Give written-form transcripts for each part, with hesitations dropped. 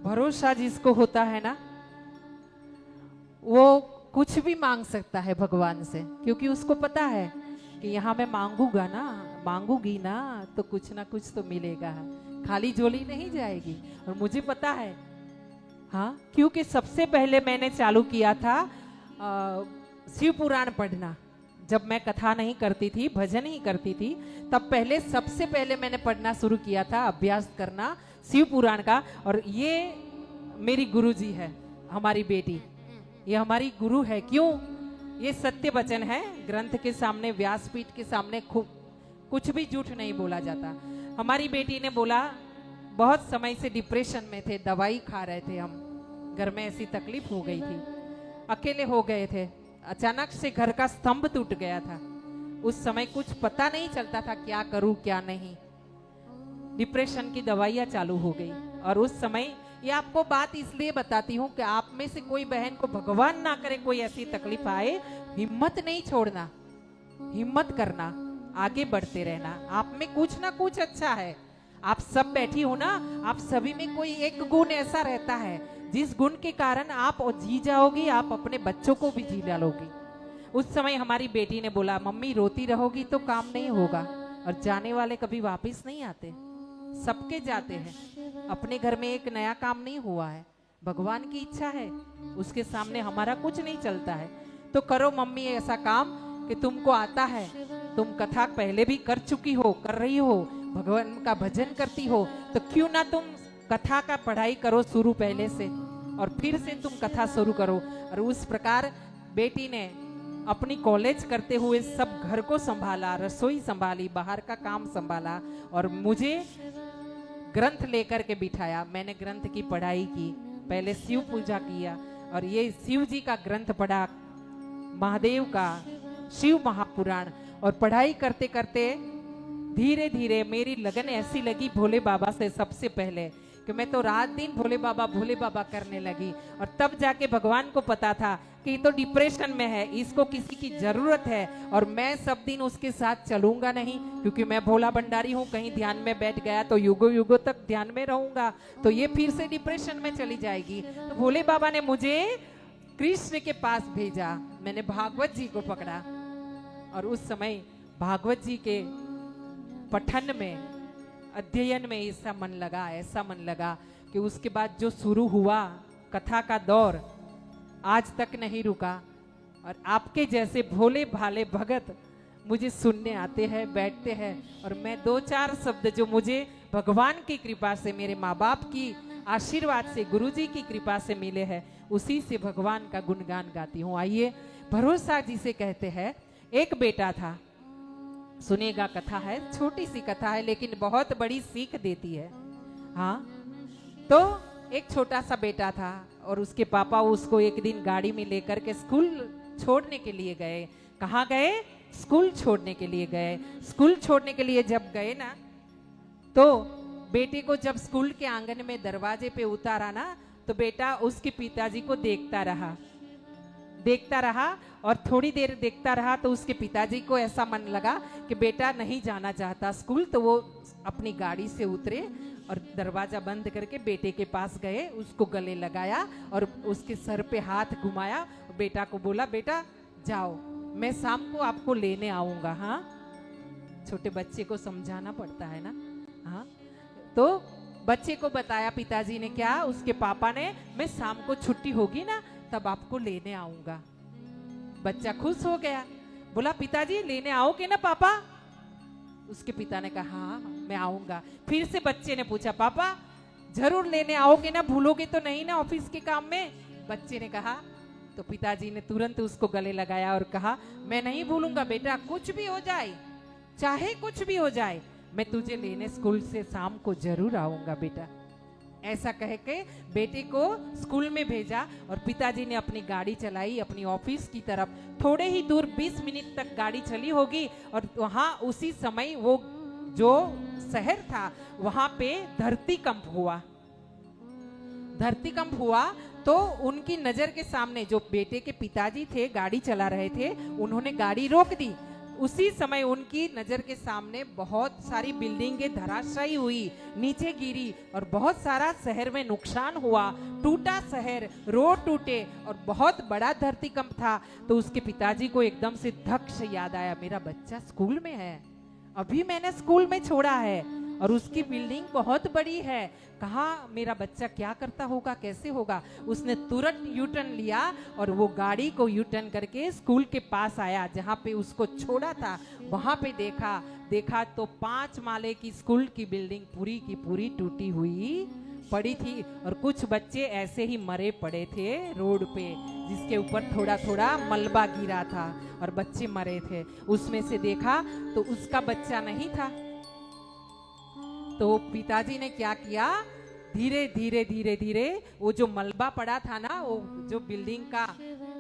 भरोसा जिसको होता है ना, वो कुछ भी मांग सकता है भगवान से, क्योंकि उसको पता है कि यहाँ मैं मांगूंगी ना तो कुछ ना कुछ तो मिलेगा, खाली झोली नहीं जाएगी। और मुझे पता है, हाँ, क्योंकि सबसे पहले मैंने चालू किया था शिव पुराण पढ़ना। जब मैं कथा नहीं करती थी, भजन ही करती थी, तब पहले सबसे पहले मैंने पढ़ना शुरू किया था, अभ्यास करना शिव पुराण का। और ये मेरी गुरु जी है, हमारी बेटी, ये हमारी गुरु है। क्यों? ये सत्य वचन है, ग्रंथ के सामने, व्यासपीठ के सामने कुछ भी झूठ नहीं बोला जाता। हमारी बेटी ने बोला, बहुत समय से डिप्रेशन में थे, दवाई खा रहे थे हम, घर में ऐसी तकलीफ हो गई थी, अकेले हो गए थे, अचानक से घर का स्तंभ टूट गया था। उस समय कुछ पता नहीं चलता था क्या करूं क्या नहीं, डिप्रेशन की दवाइयां चालू हो गई। और उस समय, ये आपको बात इसलिए बताती हूँ कि आप में से कोई बहन को, भगवान ना करे कोई ऐसी तकलीफ आए, हिम्मत नहीं छोड़ना, हिम्मत करना, आगे बढ़ते रहना। आप में कुछ ना कुछ अच्छा है। आप सब बैठी हो ना, आप सभी में कोई एक गुण ऐसा रहता है जिस गुण के कारण आप जी जाओगी, आप अपने बच्चों को भी जी डालोगी। उस समय हमारी बेटी ने बोला, मम्मी रोती रहोगी तो काम नहीं होगा, और जाने वाले कभी वापस नहीं आते, सबके जाते हैं। अपने घर में एक नया काम नहीं हुआ है, भगवान की इच्छा है, उसके सामने हमारा कुछ नहीं चलता है। तो करो मम्मी ऐसा काम कि तुमको आता है, तुम कथा पहले भी कर चुकी हो, कर रही हो, भगवान का भजन करती हो, तो क्यों ना तुम कथा का पढ़ाई करो शुरू पहले से, और फिर से तुम कथा शुरू करो। और उस प्रकार बेटी ने अपनी कॉलेज करते हुए सब घर को संभाला, रसोई संभाली, बाहर का काम संभाला, और मुझे ग्रंथ लेकर के बिठाया। मैंने ग्रंथ की पढ़ाई की, पहले शिव पूजा किया, और ये शिव जी का ग्रंथ पढ़ा, महादेव का शिव महापुराण। और पढ़ाई करते करते धीरे धीरे मेरी लगन ऐसी लगी भोले बाबा से, सबसे पहले कि मैं तो रात दिन भोले बाबा करने लगी। और तब जाके भगवान को पता था कि तो डिप्रेशन में है, इसको किसी की जरूरत है, और मैं सब दिन उसके साथ चलूंगा नहीं, क्योंकि मैं भोला भंडारी हूँ, कहीं ध्यान में बैठ गया तो युगों युगों तक ध्यान में रहूंगा, तो ये फिर से डिप्रेशन में चली जाएगी। तो भोले बाबा ने मुझे कृष्ण के पास भेजा। मैंने भागवत जी को पकड़ा, और उस समय भागवत जी के पठन में, अध्ययन में ऐसा मन लगा कि उसके बाद जो शुरू हुआ कथा का दौर, आज तक नहीं रुका। और आपके जैसे भोले भाले भगत मुझे सुनने आते हैं, बैठते हैं, और मैं दो चार शब्द जो मुझे भगवान की कृपा से, मेरे माँ बाप की आशीर्वाद से, गुरुजी की कृपा से मिले हैं, उसी से भगवान का गुणगान गाती हूँ। आइए, भरोसा जिसे कहते हैं। एक बेटा था, सुनेगा, कथा है, छोटी सी कथा है लेकिन बहुत बड़ी सीख देती है। हाँ, तो एक छोटा सा बेटा था, और उसके पापा उसको एक दिन गाड़ी में लेकर के स्कूल छोड़ने के लिए गए। कहाँ गए? स्कूल छोड़ने के लिए गए। स्कूल छोड़ने के लिए जब गए ना, तो बेटे को जब स्कूल के आंगन में दरवाजे पे उतारा ना, तो बेटा उसके पिताजी को देखता रहा, और थोड़ी देर देखता रहा तो उसके पिताजी को ऐसा मन लगा कि बेटा नहीं जाना चाहता स्कूल, तो वो अपनी गाड़ी से उतरे और दरवाजा बंद करके बेटे के पास गए, उसको गले लगाया और उसके सर पे हाथ घुमाया। बेटा को बोला, बेटा जाओ, मैं शाम को आपको लेने आऊंगा। हाँ, छोटे बच्चे को समझाना पड़ता है ना। हाँ, तो बच्चे को बताया पिताजी ने, क्या उसके पापा ने, मैं शाम को छुट्टी होगी ना तब आपको लेने आऊंगा। बच्चा खुश हो गया, बोला, पिताजी लेने आओगे ना पापा? उसके पिता ने कहा, हाँ मैं आऊंगा। फिर से बच्चे ने पूछा, पापा जरूर लेने आओगे ना, भूलोगे तो नहीं ना ऑफिस के काम में? बच्चे ने कहा, तो पिताजी ने तुरंत उसको गले लगाया और कहा, मैं नहीं भूलूंगा बेटा, कुछ भी हो जाए, चाहे कुछ भी हो जाए, मैं तुझे लेने स्कूल से शाम को जरूर आऊंगा बेटा। ऐसा कह के बेटे को स्कूल में भेजा, और पिताजी ने अपनी गाड़ी चलाई अपनी ऑफिस की तरफ। थोड़े ही दूर 20 मिनट तक गाड़ी चली होगी, और वहां उसी समय वो जो शहर था वहां पे धरतीकंप हुआ। तो उनकी नजर के सामने जो बेटे के पिताजी थे, गाड़ी चला रहे थे, उन्होंने गाड़ी रोक दी। उसी समय उनकी नजर के सामने बहुत सारी बिल्डिंगें धराशायी हुई, नीचे गिरी और बहुत सारा शहर में नुकसान हुआ, टूटा शहर, रोड टूटे और बहुत बड़ा धरतीकंप था। तो उसके पिताजी को एकदम से धक से याद आया, मेरा बच्चा स्कूल में है, अभी मैंने स्कूल में छोड़ा है और उसकी बिल्डिंग बहुत बड़ी है, कहाँ मेरा बच्चा क्या करता होगा, कैसे होगा। उसने तुरंत यू टर्न लिया और वो गाड़ी को यू टर्न करके स्कूल के पास आया जहाँ पे उसको छोड़ा था। वहां पे देखा तो 5 माले की स्कूल की बिल्डिंग पूरी की पूरी टूटी हुई पड़ी थी और कुछ बच्चे ऐसे ही मरे पड़े थे रोड पे, जिसके ऊपर थोड़ा थोड़ा मलबा गिरा था और बच्चे मरे थे। उसमें से देखा तो उसका बच्चा नहीं था। तो पिताजी ने क्या किया, धीरे धीरे वो जो मलबा पड़ा था ना, वो जो बिल्डिंग का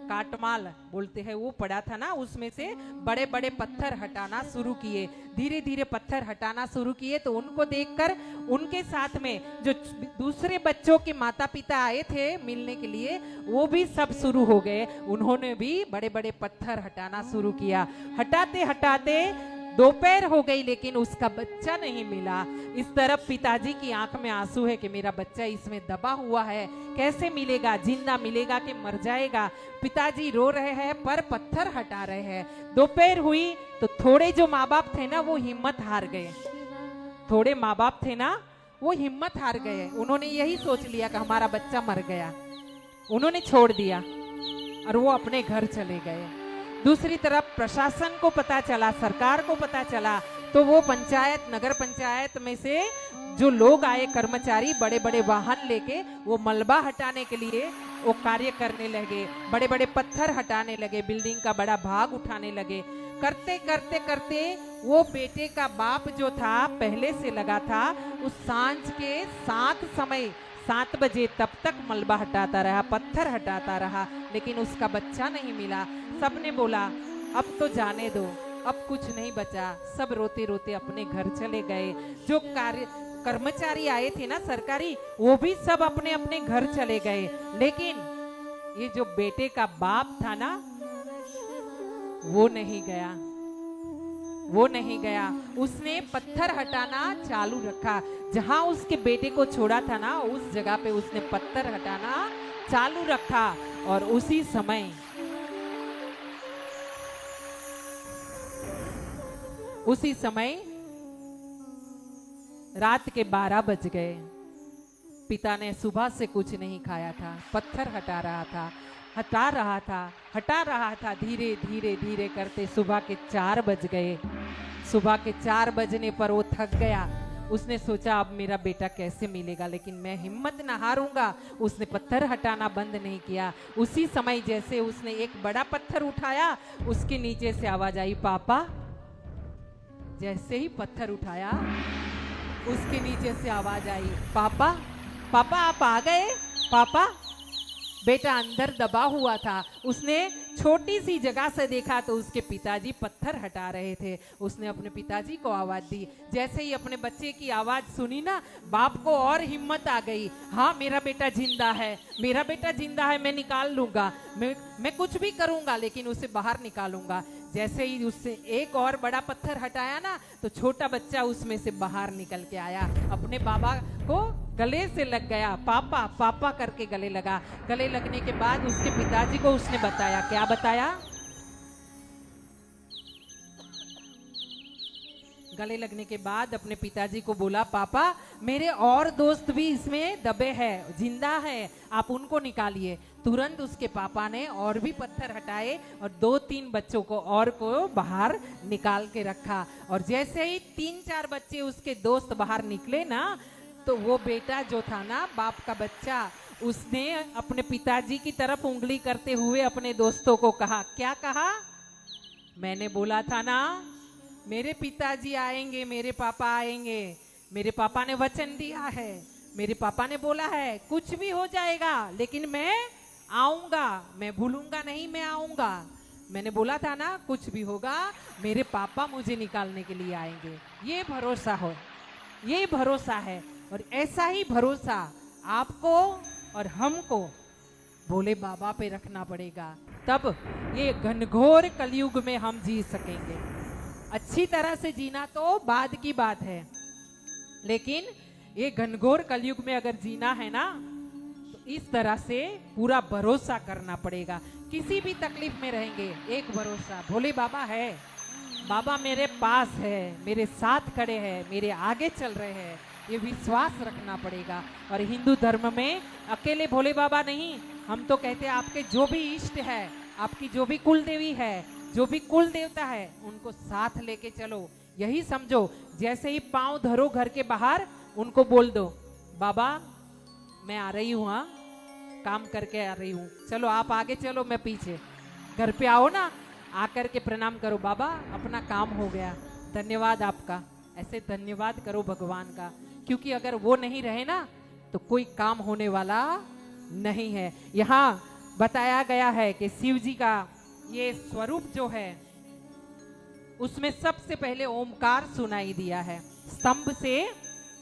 काटमाल बोलते हैं वो पड़ा था ना, उसमें से बड़े बड़े पत्थर हटाना शुरू किए। धीरे धीरे पत्थर हटाना शुरू किए तो उनको देखकर उनके साथ में जो दूसरे बच्चों के माता पिता आए थे मिलने के लिए, वो भी सब शुरू हो गए। उन्होंने भी बड़े बड़े पत्थर हटाना शुरू किया। हटाते हटाते दोपहर हो गई लेकिन उसका बच्चा नहीं मिला। इस तरफ पिताजी की आंख में आंसू है कि मेरा बच्चा इसमें दबा हुआ है, कैसे मिलेगा, जिंदा मिलेगा कि मर जाएगा। पिताजी रो रहे हैं पर पत्थर हटा रहे हैं। दोपहर हुई तो थोड़े जो माँ बाप थे ना वो हिम्मत हार गए। थोड़े माँ बाप थे ना वो हिम्मत हार गए। उन्होंने यही सोच लिया कि हमारा बच्चा मर गया, उन्होंने छोड़ दिया और वो अपने घर चले गए। दूसरी तरफ प्रशासन को पता चला, सरकार को पता चला, तो वो पंचायत, नगर पंचायत में से जो लोग आए, कर्मचारी बड़े बड़े वाहन लेके वो मलबा हटाने के लिए वो कार्य करने लगे। बड़े बड़े पत्थर हटाने लगे, बिल्डिंग का बड़ा भाग उठाने लगे। करते करते करते वो बेटे का बाप जो था पहले से लगा था, उस सांझ के 7 बजे तब तक मलबा हटाता रहा, पत्थर हटाता रहा, लेकिन उसका बच्चा नहीं मिला। सबने बोला अब तो जाने दो, अब कुछ नहीं बचा। सब रोते रोते अपने घर चले गए। जो कर्मचारी आए थे ना सरकारी, वो भी सब अपने अपने घर चले गए। लेकिन ये जो बेटे का बाप था ना, वो नहीं गया। उसने पत्थर हटाना चालू रखा। जहां उसके बेटे को छोड़ा था ना, उस जगह पे उसने पत्थर हटाना चालू रखा। और उसी समय रात के 12 बज गए। पिता ने सुबह से कुछ नहीं खाया था, पत्थर हटा रहा था। धीरे धीरे करते सुबह के 4 बज गए। सुबह के 4 बजने पर वो थक गया। उसने सोचा अब मेरा बेटा कैसे मिलेगा, लेकिन मैं हिम्मत न हारूंगा। उसने पत्थर हटाना बंद नहीं किया। उसी समय जैसे उसने एक बड़ा पत्थर उठाया, उसके नीचे से आवाज आई, पापा। जैसे ही पत्थर उठाया, उसके नीचे से आवाज आई, पापा आप आ गए पापा। बेटा अंदर दबा हुआ था। उसने छोटी सी जगह से देखा तो उसके पिताजी पत्थर हटा रहे थे। उसने अपने पिताजी को आवाज दी। जैसे ही अपने बच्चे की आवाज सुनी ना, बाप को और हिम्मत आ गई। हाँ, मेरा बेटा जिंदा है, मैं निकाल लूंगा, मैं कुछ भी करूंगा, लेकिन उसे बाहर निकालूंगा। जैसे ही उससे एक और बड़ा पत्थर हटाया ना, तो छोटा बच्चा उसमें से बाहर निकल के आया। अपने बाबा को गले से लग गया, पापा पापा करके गले लगा। गले लगने के बाद उसके पिताजी को उसने बताया। क्या बताया? गले लगने के बाद अपने पिताजी को बोला, पापा मेरे और दोस्त भी इसमें दबे हैं, जिंदा है, आप उनको निकालिए। तुरंत उसके पापा ने और भी पत्थर हटाए और 2-3 बच्चों को और को बाहर निकाल के रखा। और जैसे ही 3-4 बच्चे उसके दोस्त बाहर निकले ना, तो वो बेटा जो था ना, बाप का बच्चा, उसने अपने पिताजी की तरफ उंगली करते हुए अपने दोस्तों को कहा। क्या कहा? मैंने बोला था ना, मेरे पिताजी आएंगे, मेरे पापा आएंगे, मेरे पापा ने वचन दिया है, मेरे पापा ने बोला है कुछ भी हो जाएगा लेकिन मैं आऊंगा, मैं भूलूंगा नहीं, मैं आऊंगा। मैंने बोला था ना, कुछ भी होगा मेरे पापा मुझे निकालने के लिए आएंगे। ये भरोसा है। और ऐसा ही भरोसा आपको और हमको भोले बाबा पे रखना पड़ेगा, तब ये घनघोर कलयुग में हम जी सकेंगे। अच्छी तरह से जीना तो बाद की बात है, लेकिन ये घनघोर कलयुग में अगर जीना है ना तो इस तरह से पूरा भरोसा करना पड़ेगा। किसी भी तकलीफ में रहेंगे, एक भरोसा, भोले बाबा है, बाबा मेरे पास है, मेरे साथ खड़े हैं, मेरे आगे चल रहे हैं, ये विश्वास रखना पड़ेगा। और हिंदू धर्म में अकेले भोले बाबा नहीं, हम तो कहते हैं आपके जो भी इष्ट है, आपकी जो भी कुल देवी है, जो भी कुल देवता है, उनको साथ लेके चलो। यही समझो, जैसे ही पांव धरो घर के बाहर, उनको बोल दो बाबा मैं आ रही हूँ, हाँ काम करके आ रही हूँ, चलो आप आगे चलो मैं पीछे। घर पे आओ ना, आकर के प्रणाम करो, बाबा अपना काम हो गया, धन्यवाद आपका। ऐसे धन्यवाद करो भगवान का, क्योंकि अगर वो नहीं रहे ना तो कोई काम होने वाला नहीं है। यहाँ बताया गया है कि शिव जी का ये स्वरूप जो है उसमें सबसे पहले ओमकार सुनाई दिया है। स्तंभ से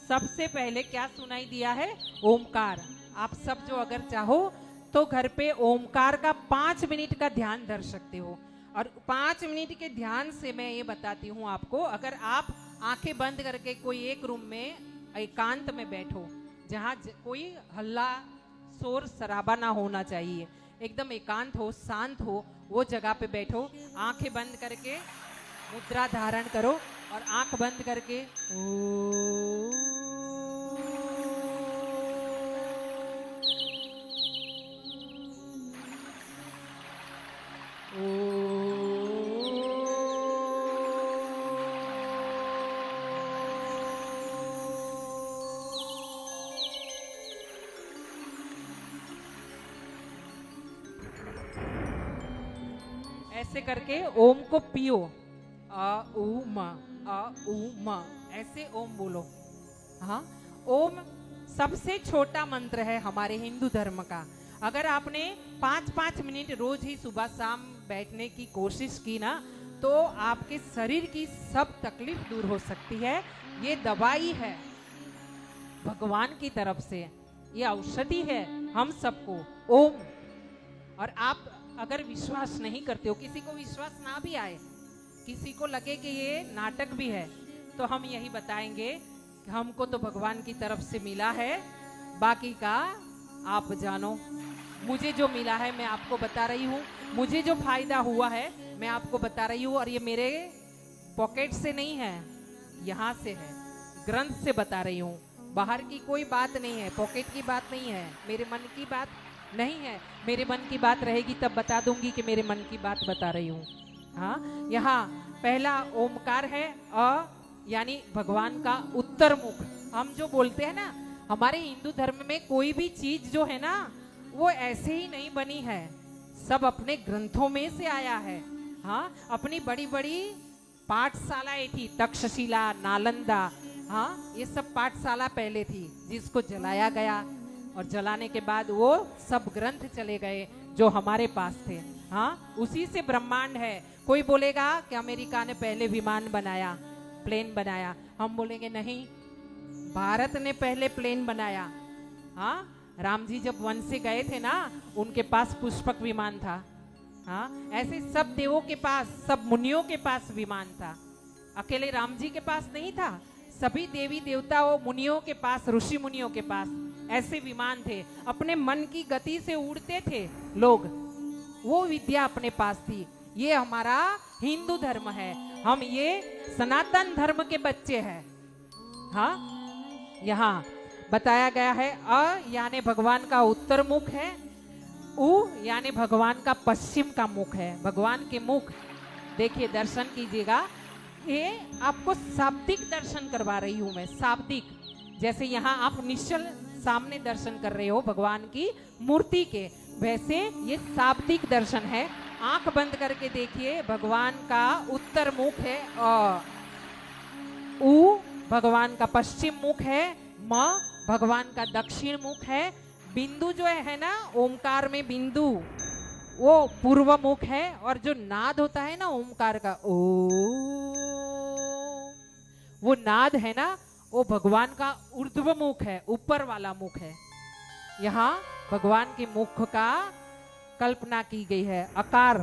सबसे पहले क्या सुनाई दिया है? ओमकार। आप सब जो अगर चाहो तो घर पे ओमकार का 5 मिनट का ध्यान धर सकते हो। और 5 मिनट के ध्यान से मैं ये बताती हूँ आपको, अगर आप आंखें बंद करके कोई एक रूम में एकांत में बैठो, जहाँ कोई हल्ला शोर शराबा ना होना चाहिए, एकदम एकांत हो, शांत हो, वो जगह पे बैठो, आंखें बंद करके मुद्रा धारण करो और आंख बंद करके ऐसे करके ओम को पियो, आ ऊ म, आ ऊ म, ऐसे ओम बोलो। हाँ, ओम सबसे छोटा मंत्र है हमारे हिंदू धर्म का। अगर आपने 5-5 मिनट रोज ही सुबह शाम बैठने की कोशिश की ना, तो आपके शरीर की सब तकलीफ दूर हो सकती है। ये दवाई है भगवान की तरफ से, ये औषधि है हम सबको, ओम। और आप अगर विश्वास नहीं करते हो, किसी को विश्वास ना भी आए, किसी को लगे कि ये नाटक भी है, तो हम यही बताएंगे कि हमको तो भगवान की तरफ से मिला है, बाकी का आप जानो। मुझे जो मिला है मैं आपको बता रही हूँ, मुझे जो फायदा हुआ है मैं आपको बता रही हूँ, और ये मेरे पॉकेट से नहीं है, यहाँ से है, ग्रंथ से बता रही हूँ। बाहर की कोई बात नहीं है, पॉकेट की बात नहीं है, मेरे मन की बात नहीं है। मेरे मन की बात रहेगी तब बता दूंगी कि मेरे मन की बात बता रही हूँ। हाँ, यहाँ पहला ओमकार है, अ यानी भगवान का उत्तर मुख। हम जो बोलते हैं ना, हमारे हिंदू धर्म में कोई भी चीज जो है ना, वो ऐसे ही नहीं बनी है, सब अपने ग्रंथों में से आया है। हाँ, अपनी बड़ी बड़ी पाठशालाएं थी, तक्षशिला, नालंदा, हाँ ये सब पाठशाला पहले थी, जिसको जलाया गया, और जलाने के बाद वो सब ग्रंथ चले गए जो हमारे पास थे। हाँ, उसी से ब्रह्मांड है। कोई बोलेगा कि अमेरिका ने पहले विमान बनाया, प्लेन बनाया, हम बोलेंगे नहीं, भारत ने पहले प्लेन बनाया। हाँ, राम जी जब वन से गए थे ना, उनके पास पुष्पक विमान था। हाँ, ऐसे सब देवों के पास, सब मुनियों के पास विमान था, अकेले राम जी के पास नहीं था। सभी देवी देवताओं, मुनियों के पास, ऋषि मुनियों के पास ऐसे विमान थे, अपने मन की गति से उड़ते थे लोग, वो विद्या अपने पास थी। ये हमारा हिंदू धर्म है, हम ये सनातन धर्म के बच्चे हैं। हाँ, यहाँ बताया गया है, अ यानी भगवान का उत्तर मुख है, उ यानी भगवान का पश्चिम का मुख है। भगवान के मुख देखिए, दर्शन कीजिएगा, ये आपको शाब्दिक दर्शन करवा रही हूं मैं, शाब्दिक। जैसे यहाँ आप निश्चल सामने दर्शन कर रहे हो भगवान की मूर्ति के, वैसे ये शाब्दिक दर्शन है। आंख बंद करके देखिए, भगवान का उत्तर मुख है, उ भगवान का पश्चिम मुख है, म भगवान का दक्षिण मुख है, बिंदु जो है ना ओमकार में बिंदु, वो पूर्व मुख है, और जो नाद होता है ना ओमकार का, ओ, वो नाद है ना, वो भगवान का ऊर्ध्व मुख है, ऊपर वाला मुख है। यहाँ भगवान के मुख का कल्पना की गई है, अकार,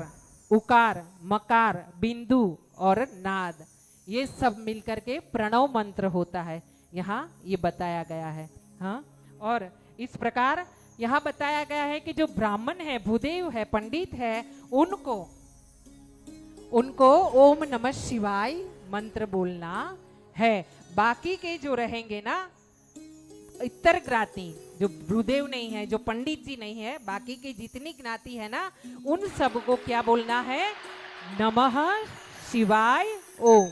उकार, मकार, बिंदु और नाद। ये सब मिलकर के प्रणव मंत्र होता है, यहाँ ये बताया गया है। हाँ, और इस प्रकार यहाँ बताया गया है कि जो ब्राह्मण है, भूदेव है, पंडित है, उनको ओम नमः शिवाय मंत्र बोलना है। बाकी के जो रहेंगे ना इतर ज्ञाति, जो भूदेव नहीं है, जो पंडित जी नहीं है, बाकी की जितनी ज्ञाति है ना, उन सबको क्या बोलना है? नमः शिवाय ओम,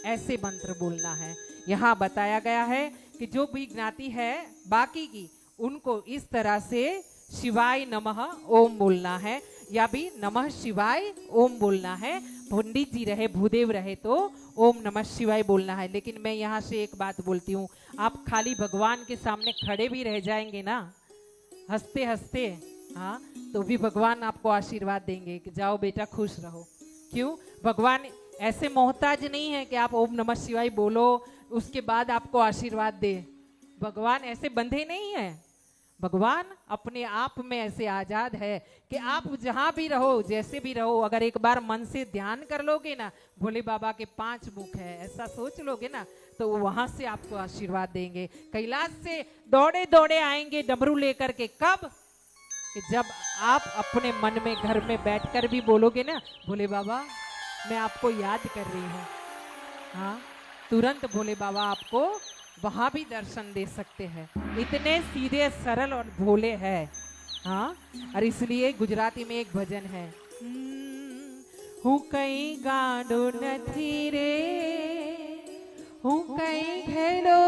ऐसे मंत्र बोलना है। यहाँ बताया गया है कि जो भी ज्ञाति है बाकी की, उनको इस तरह से शिवाय नमः ओम बोलना है, या भी नमः शिवाय ओम बोलना है। पंडित जी रहे, भूदेव रहे तो ओम नमः शिवाय बोलना है। लेकिन मैं यहाँ से एक बात बोलती हूँ, आप खाली भगवान के सामने खड़े भी रह जाएंगे ना हंसते हंसते, हाँ, तो भी भगवान आपको आशीर्वाद देंगे कि जाओ बेटा खुश रहो। क्यों? भगवान ऐसे मोहताज नहीं है कि आप ओम नमः शिवाय बोलो उसके बाद आपको आशीर्वाद दे। भगवान ऐसे बंधे नहीं है। भगवान अपने आप में ऐसे आजाद है कि आप जहां भी रहो, जैसे भी रहो, अगर एक बार मन से ध्यान कर लोगे ना, भोले बाबा के 5 मुख है, ऐसा सोच लोगे ना, तो वहां से आपको आशीर्वाद देंगे। कैलाश से दौड़े दौड़े आएंगे डमरू लेकर के। कब? कि जब आप अपने मन में घर में बैठकर भी बोलोगे ना, भोले बाबा मैं आपको याद कर रही हूँ, हाँ, तुरंत भोले बाबा आपको वहां भी दर्शन दे सकते हैं। इतने सीधे सरल और भोले हैं, हाँ। और इसलिए गुजराती में एक भजन है, हूँ कहीं गांडो नथी रे, हूँ कहीं घेलो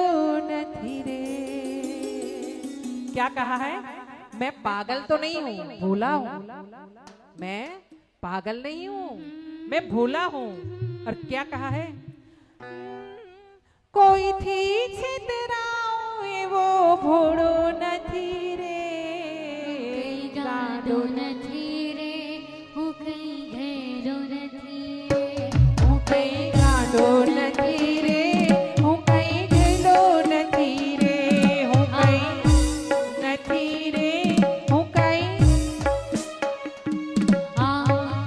नथी रे। क्या कहा है? मैं पागल तो नहीं हूँ, भोला हूँ। मैं पागल नहीं हूँ, मैं भोला हूँ। और क्या कहा है? कोई थी छितराओ वो भोड़ो नथी रे, गाडो नथी रे, हूँ कहीं घेरो नथी रे, हूँ कहीं गाडो नथी रे, हूँ कहीं घेलो नथी रे, हूँ कहीं नथी रे, हूँ कहीं।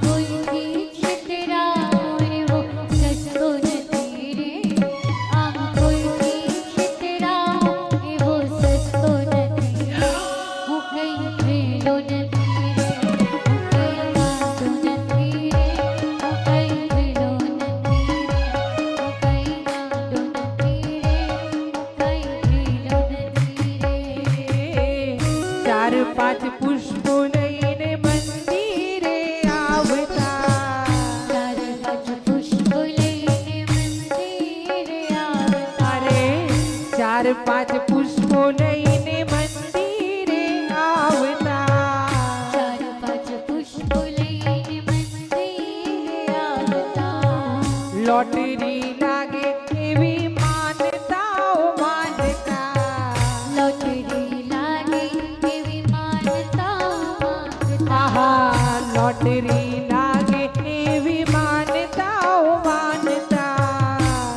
कोई थी छितराओ वो सचको नथी रे, कोई थी छितराओ वो सचको नथी रे, हूँ कहीं घेरो नथी रे, हूँ कहीं गाडो नथी रे, हूँ कहीं घेरो नथी रे, हूँ कहीं गाडो नथी रे, हूँ कहीं घेरो नथी रे। 4-5 पुष्प लईने मंदिरे आवता, 4-5 पुष्प लईने मंदिरे आवता, अरे 4-5 पुष्प लईने मंदिरे आवता, 4-5 पुष्प लईने मंदिरे आवता, लॉटरी लागे एवी मानताओ मानता, लॉटरी लागे एवी मानता मानता, आहा लॉटरी लागे एवी मानताओ मानता,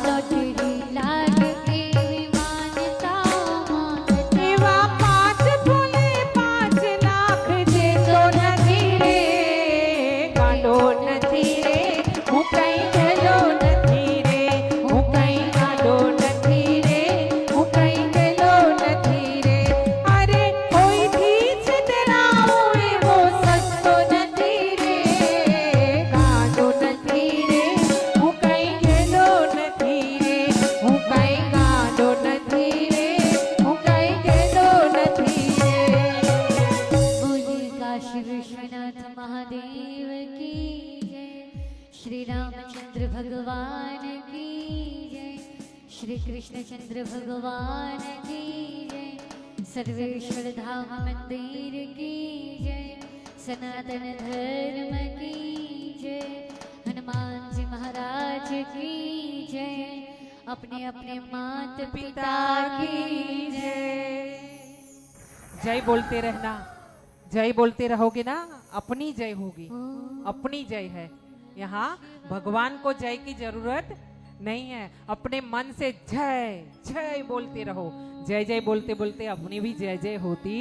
लॉटरी लागे एवी मानता मानता, एवा 5 फूले 5 लाख जे तो नथी रे, गांडो नथी रे, हूँ कहीं घेलो नथी रे, हूँ कहीं गांडो नथी रे, हूँ कहीं घेलो नथी रे। अरे कोई थी छितराओ वो सस्तो नथी रे, गांडो नथी रे, हूँ कहीं घेलो नथी रे, हूँ कहीं गांडो नथी रे, हूँ कहीं घेलो नथी रे। बोलिए काशी विश्वनाथ महादेव की जय, श्री रामचंद्र भगवान की जय, श्री कृष्णचंद्र भगवान की जय, सर्वेश्वर धाम मंदिर की जय, सनातन धर्म की जय, हनुमान जी महाराज की जय, अपने अपने मात पिता की जय। जय बोलते रहना, जय बोलते रहोगे ना, अपनी जय होगी, अपनी जय है। यहाँ भगवान को जय की जरूरत नहीं है, अपने मन से जय जय बोलते रहो। जय जय बोलते बोलते अपनी भी जय जय होती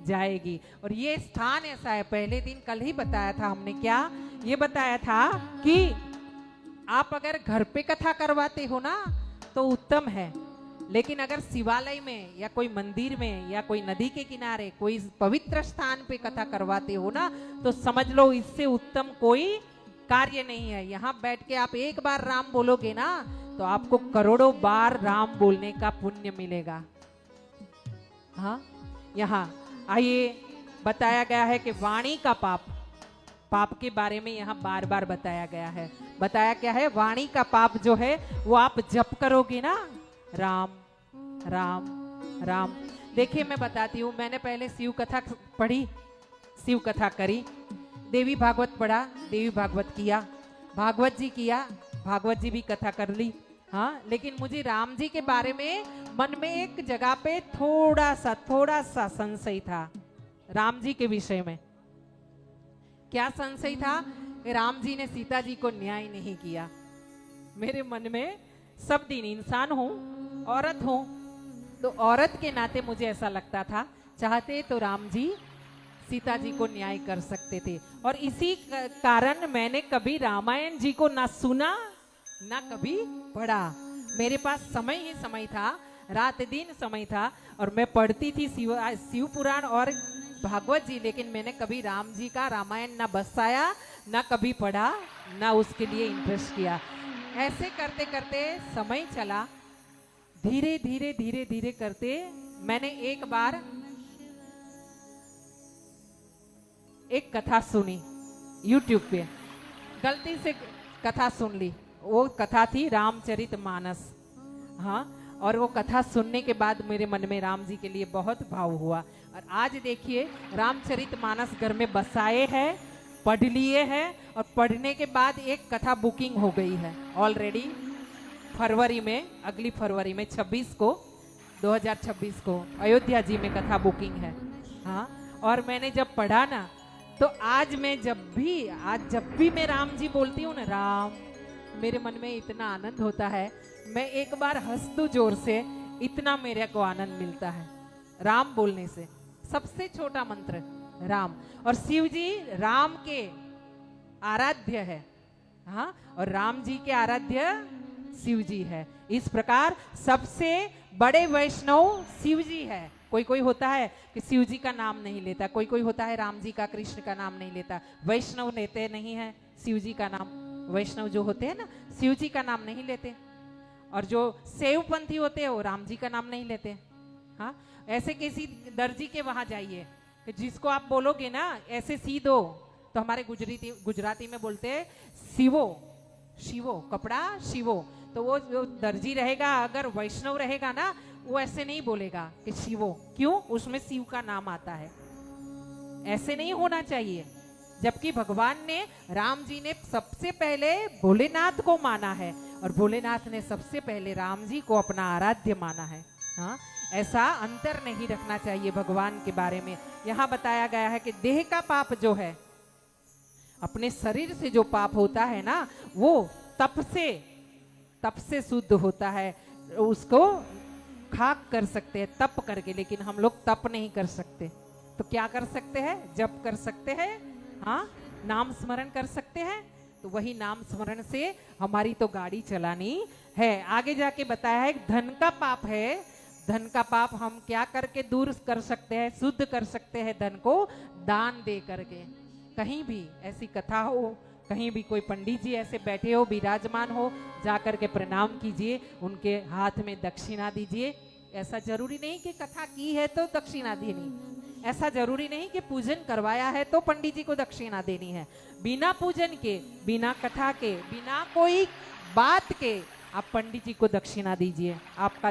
जाएगी। और ये स्थान ऐसा है, पहले दिन कल ही बताया था हमने, क्या ये बताया था कि आप अगर घर पे कथा करवाते हो ना तो उत्तम है, लेकिन अगर शिवालय में या कोई मंदिर में या कोई नदी के किनारे कोई पवित्र स्थान पे कथा करवाते हो ना तो समझ लो इससे उत्तम कोई कार्य नहीं है। यहाँ बैठ के आप एक बार राम बोलोगे ना तो आपको करोड़ों बार राम बोलने का पुण्य मिलेगा। हाँ, यहाँ आइए बताया गया है कि वाणी का पाप, पाप के बारे में यहाँ बार बार बताया गया है। बताया क्या है, वाणी का पाप जो है वो आप जप करोगे ना, राम राम राम। देखिए मैं बताती हूँ, मैंने पहले शिव कथा पढ़ी, शिव कथा करी, देवी भागवत पढ़ा, देवी भागवत किया, भागवत जी किया, भागवत जी भी कथा कर ली। हाँ, लेकिन मुझे राम जी के बारे में मन में एक जगह पे थोड़ा सा संशय था राम जी के विषय में। क्या संशय था? राम जी ने सीता जी को न्याय नहीं किया। मेरे मन में सब दिन, इंसान हूं, औरत हूं, तो औरत के नाते मुझे ऐसा लगता था चाहते तो राम जी सीता जी को न्याय कर सकते थे। और इसी कारण मैंने कभी रामायण जी को ना सुना ना कभी पढ़ा। मेरे पास समय ही समय था, रात दिन समय था, और मैं पढ़ती थी शिव पुराण और भागवत जी, लेकिन मैंने कभी राम जी का रामायण ना बसाया, ना कभी पढ़ा, ना उसके लिए इंटरेस्ट किया। ऐसे करते करते समय चला, धीरे धीरे धीरे धीरे करते मैंने एक बार एक कथा सुनी YouTube पे, गलती से कथा सुन ली। वो कथा थी रामचरितमानस। हाँ, और वो कथा सुनने के बाद मेरे मन में राम जी के लिए बहुत भाव हुआ। और आज देखिए रामचरितमानस घर में बसाए हैं, पढ़ लिए हैं, और पढ़ने के बाद एक कथा बुकिंग हो गई है ऑलरेडी फरवरी में, अगली फरवरी में 26 को 2026 को अयोध्या जी में कथा बुकिंग है। हाँ, और मैंने जब पढ़ा ना तो आज जब भी मैं राम जी बोलती हूँ ना, राम, मेरे मन में इतना आनंद होता है, मैं एक बार हंस दूं जोर से, इतना मेरे को आनंद मिलता है राम बोलने से। सबसे छोटा मंत्र राम, और शिव जी राम के आराध्य है। हाँ, और राम जी के आराध्य शिव जी है। इस प्रकार सबसे बड़े वैष्णव शिव जी है। कोई कोई होता है कि शिव जी का नाम नहीं लेता, कोई कोई होता है राम जी का, कृष्ण का नाम नहीं लेता। वैष्णव लेते नहीं है शिव जी का नाम। वैष्णव जो होते हैं ना, शिव जी का नाम नहीं लेते, और जो सेवपंथी होते हैं वो राम जी का नाम नहीं लेते। हाँ, ऐसे किसी दर्जी के वहां जाइए कि जिसको आप बोलोगे ना ऐसे सी दो, तो हमारे गुजराती में बोलते हैं शिवो, शिवो कपड़ा शिवो। तो वो जो दर्जी रहेगा, अगर वैष्णव रहेगा ना, वो ऐसे नहीं बोलेगा कि शिवो, क्यों? उसमें शिव का नाम आता है। ऐसे नहीं होना चाहिए। जबकि भगवान ने, राम जी ने सबसे पहले भोलेनाथ को माना है, और भोलेनाथ ने सबसे पहले राम जी को अपना आराध्य माना है। हाँ, ऐसा अंतर नहीं रखना चाहिए भगवान के बारे में। यहाँ बताया गया है कि देह का पाप जो है, अपने शरीर से जो पाप होता है ना, वो तप से शुद्ध होता है। उसको खाक कर सकते हैं तप करके, लेकिन हम लोग तप नहीं कर सकते। तो क्या कर सकते हैं? जप कर सकते हैं, हाँ, नाम स्मरण कर सकते हैं। तो वही नाम स्मरण से हमारी तो गाड़ी चलानी है। आगे जाके बताया है धन का पाप है। धन का पाप हम क्या करके दूर कर सकते हैं? शुद्ध कर सकते हैं धन को दान दे करके। कहीं भी ऐसी कथा हो, कहीं भी कोई पंडित जी ऐसे बैठे हो, विराजमान हो, जाकर के प्रणाम कीजिए, उनके हाथ में दक्षिणा दीजिए। ऐसा जरूरी नहीं कि कथा की है तो दक्षिणा देनी, ऐसा जरूरी नहीं कि पूजन करवाया है तो पंडित जी को दक्षिणा देनी है। बिना पूजन के, बिना कथा के, बिना कोई बात के आप पंडित जी को दक्षिणा दीजिए, आपका